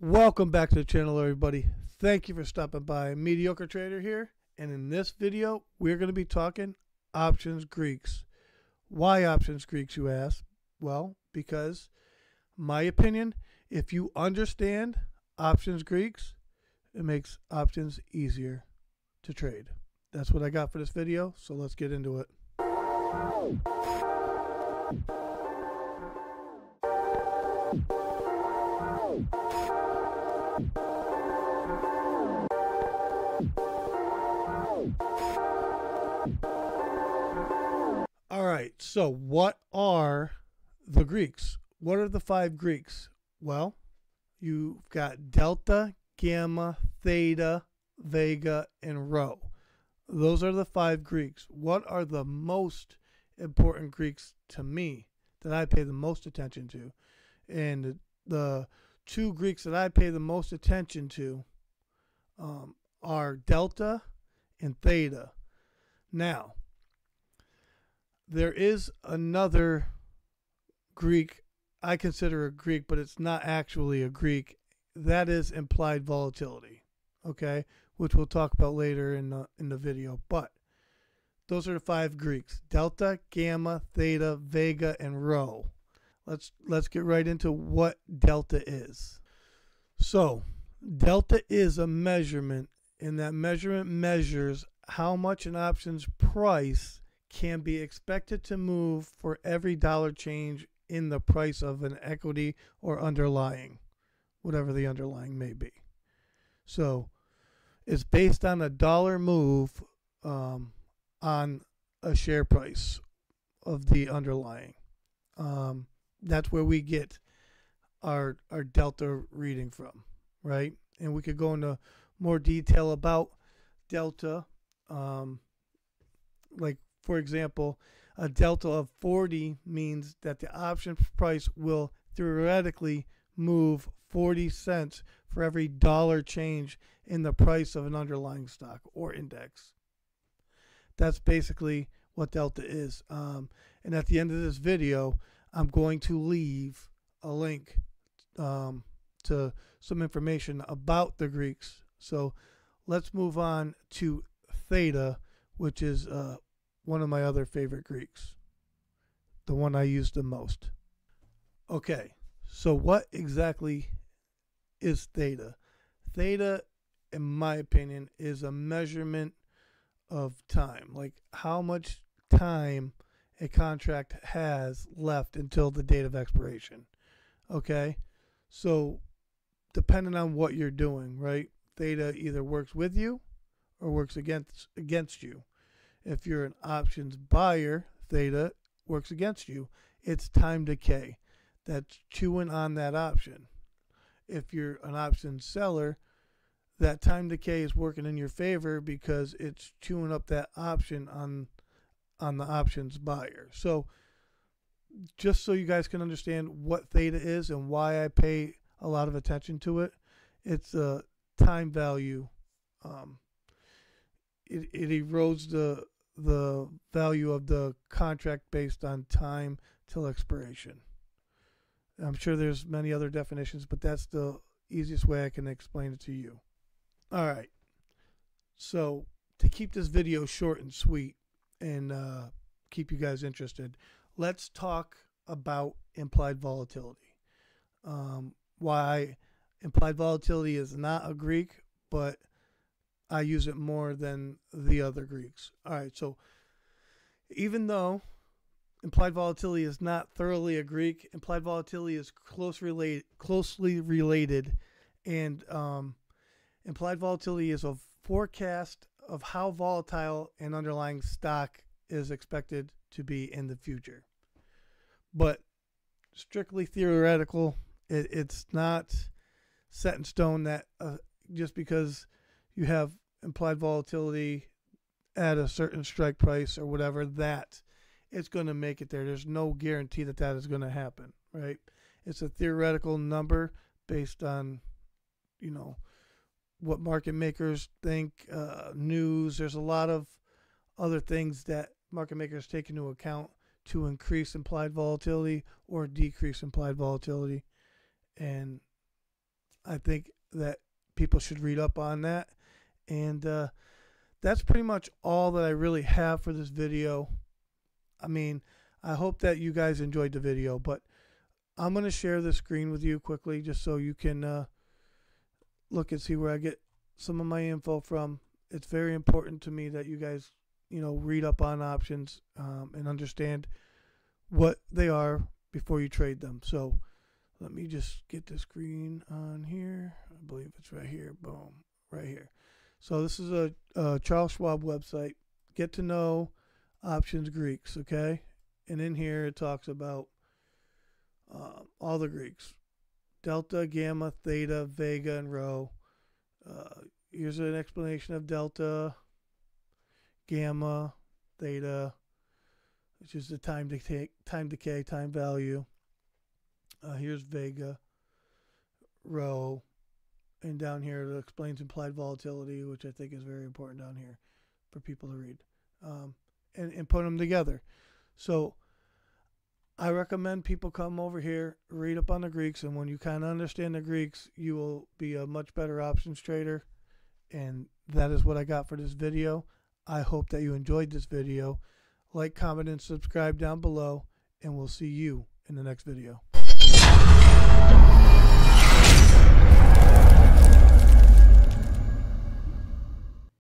Welcome back to the channel, everybody. Thank you for stopping by. Mediocre Trader here, and in this video we're going to be talking options Greeks. Why options Greeks, you ask? Well, because my opinion, if you understand options Greeks, it makes options easier to trade. That's what I got for this video, so let's get into it. All right, so what are the Greeks? What are the 5 Greeks? Well, you've got delta, gamma, theta, vega, and rho. Those are the 5 Greeks. What are the most important Greeks to me that I pay the most attention to? And the 2 Greeks that I pay the most attention to are delta and theta. Now, there is another Greek I consider a Greek, but it's not actually a Greek. That is implied volatility, okay, which we'll talk about later in the video. But those are the 5 Greeks: delta, gamma, theta, vega, and rho. Let's get right into what delta is. So, delta is a measurement, and that measurement measures how much an option's price can be expected to move for every dollar change in the price of an equity or underlying, whatever the underlying may be. So it's based on a dollar move on a share price of the underlying. That's where we get our delta reading from, right? And we could go into more detail about delta, like, for example, a delta of 40 means that the option price will theoretically move 40 cents for every dollar change in the price of an underlying stock or index. That's basically what delta is. And at the end of this video, I'm going to leave a link to some information about the Greeks. So let's move on to theta, which is one of my other favorite Greeks, the one I use the most. Okay, so what exactly is theta? Theta, in my opinion, is a measurement of time, like how much time a contract has left until the date of expiration. Okay, so depending on what you're doing, right, theta either works with you or works against you. If you're an options buyer, theta works against you. It's time decay that's chewing on that option. If you're an options seller, that time decay is working in your favor because it's chewing up that option on the options buyer. So just so you guys can understand what theta is and why I pay a lot of attention to it, it's a time value. It erodes the value of the contract based on time till expiration. I'm sure there's many other definitions, but that's the easiest way I can explain it to you. All right. So to keep this video short and sweet and keep you guys interested, let's talk about implied volatility. Why implied volatility is not a Greek, but I use it more than the other Greeks. All right, so even though implied volatility is not thoroughly a Greek, implied volatility is closely related, and implied volatility is a forecast of how volatile an underlying stock is expected to be in the future. But strictly theoretical, it's not set in stone that just because you have implied volatility at a certain strike price or whatever, that it's going to make it there. There's no guarantee that that is going to happen, right? It's a theoretical number based on, you know, what market makers think, news. There's a lot of other things that market makers take into account to increase implied volatility or decrease implied volatility. And I think that people should read up on that. And that's pretty much all that I really have for this video. I mean, I hope that you guys enjoyed the video, but I'm going to share the screen with you quickly just so you can look and see where I get some of my info from. It's very important to me that you guys, read up on options and understand what they are before you trade them. So let me just get the screen on here. I believe it's right here. Boom, right here. So this is a Charles Schwab website. Get to know options Greeks, okay? And in here it talks about all the Greeks: delta, gamma, theta, vega, and rho. Here's an explanation of delta, gamma, theta, which is the time decay, time value. Here's vega, rho, and down here it explains implied volatility, which I think is very important down here for people to read and put them together. So I recommend people come over here, read up on the Greeks, and when you kind of understand the Greeks, you will be a much better options trader. And that is what I got for this video. I hope that you enjoyed this video. Like, comment, and subscribe down below, and we'll see you in the next video.